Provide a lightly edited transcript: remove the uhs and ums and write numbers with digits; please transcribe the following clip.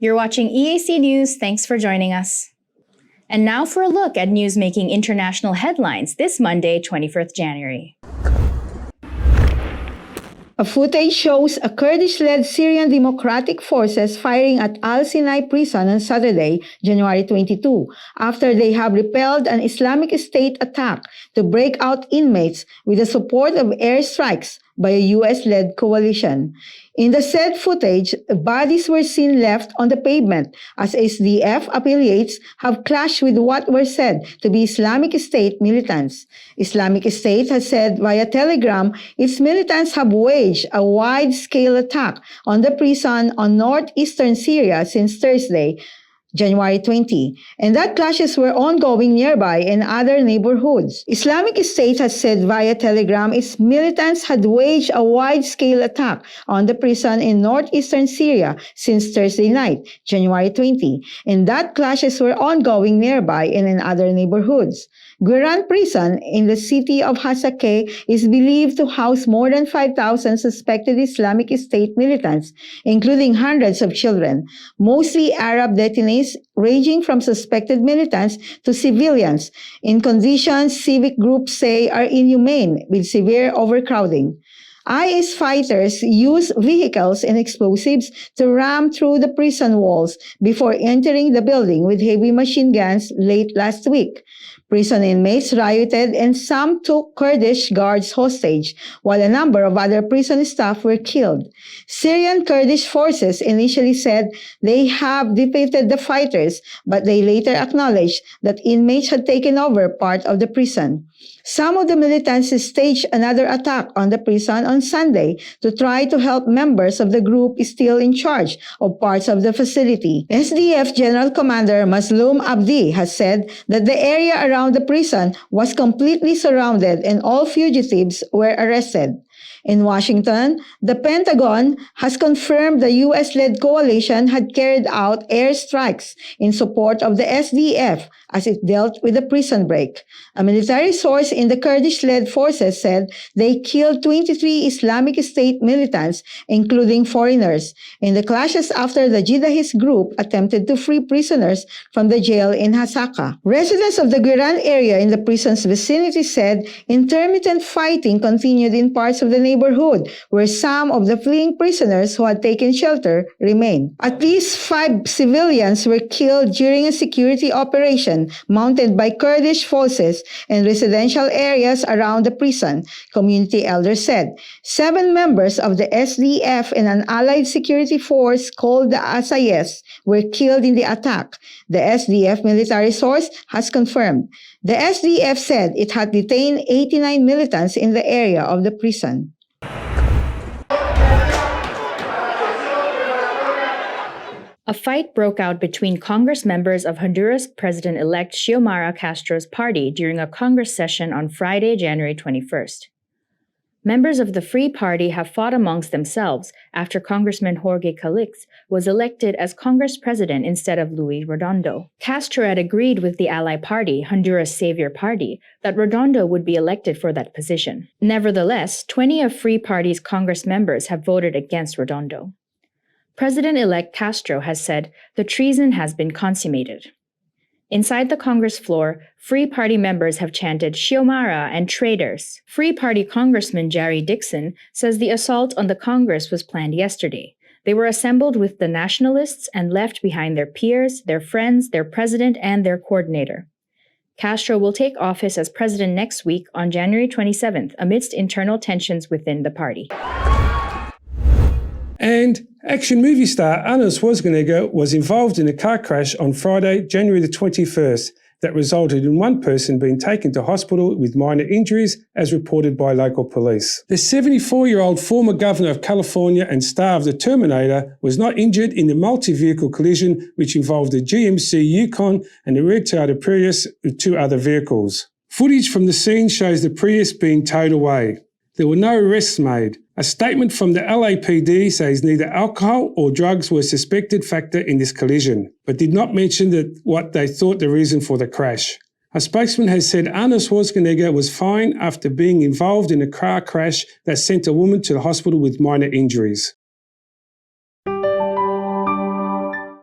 You're watching EAC News. Thanks for joining us. And now for a look at news making international headlines this Monday, 21st January. A footage shows a Kurdish-led Syrian Democratic Forces firing at Al-Sinai prison on Saturday, January 22, after they have repelled an Islamic State attack to break out inmates with the support of airstrikes by a US-led coalition. In the said footage, bodies were seen left on the pavement as SDF affiliates have clashed with what were said to be Islamic State militants. Islamic State has said via Telegram its militants have waged a wide-scale attack on the prison on northeastern Syria since Thursday, January 20, and that clashes were ongoing nearby in other neighborhoods. Islamic State has said via Telegram its militants had waged a wide-scale attack on the prison in northeastern Syria since Thursday night, January 20, and that clashes were ongoing nearby and in other neighborhoods. Guiran prison in the city of Hasakeh is believed to house more than 5,000 suspected Islamic State militants, including hundreds of children, mostly Arab detainees ranging from suspected militants to civilians, in conditions civic groups say are inhumane with severe overcrowding. IS fighters use vehicles and explosives to ram through the prison walls before entering the building with heavy machine guns late last week. Prison inmates rioted and some took Kurdish guards hostage, while a number of other prison staff were killed. Syrian Kurdish forces initially said they have defeated the fighters, but they later acknowledged that inmates had taken over part of the prison. Some of the militants staged another attack on the prison on Sunday to try to help members of the group still in charge of parts of the facility. SDF General Commander Mazloum Abdi has said that the area around the prison was completely surrounded and all fugitives were arrested. In Washington, the Pentagon has confirmed the US-led coalition had carried out airstrikes in support of the SDF as it dealt with the prison break. A military source in the Kurdish-led forces said they killed 23 Islamic State militants, including foreigners, in the clashes after the jihadist group attempted to free prisoners from the jail in Hasaka. Residents of the Guiran area in the prison's vicinity said intermittent fighting continued in parts of the neighborhood where some of the fleeing prisoners who had taken shelter remain. At least 5 civilians were killed during a security operation mounted by Kurdish forces in residential areas around the prison, community elders said. 7 members of the SDF and an allied security force called the Asayes were killed in the attack, the SDF military source has confirmed. The SDF said it had detained 89 militants in the area of the prison. A fight broke out between Congress members of Honduras President-elect Xiomara Castro's party during a Congress session on Friday, January 21st. Members of the Free Party have fought amongst themselves after Congressman Jorge Calix was elected as Congress president instead of Luis Redondo. Castro had agreed with the ally party, Honduras Savior Party, that Redondo would be elected for that position. Nevertheless, 20 of Free Party's Congress members have voted against Redondo. President-elect Castro has said the treason has been consummated. Inside the Congress floor, Free Party members have chanted Xiomara and traitors. Free Party Congressman Jerry Dixon says the assault on the Congress was planned yesterday. They were assembled with the nationalists and left behind their peers, their friends, their president, and their coordinator. Castro will take office as president next week on January 27th amidst internal tensions within the party. And action movie star Arnold Schwarzenegger was involved in a car crash on Friday, January the 21st, that resulted in one person being taken to hospital with minor injuries, as reported by local police. The 74-year-old former governor of California and star of The Terminator was not injured in the multi-vehicle collision which involved a GMC Yukon and a red Toyota Prius with 2 other vehicles. Footage from the scene shows the Prius being towed away. There were no arrests made. A statement from the LAPD says neither alcohol or drugs were a suspected factor in this collision, but did not mention what they thought the reason for the crash. A spokesman has said Arnold Schwarzenegger was fine after being involved in a car crash that sent a woman to the hospital with minor injuries.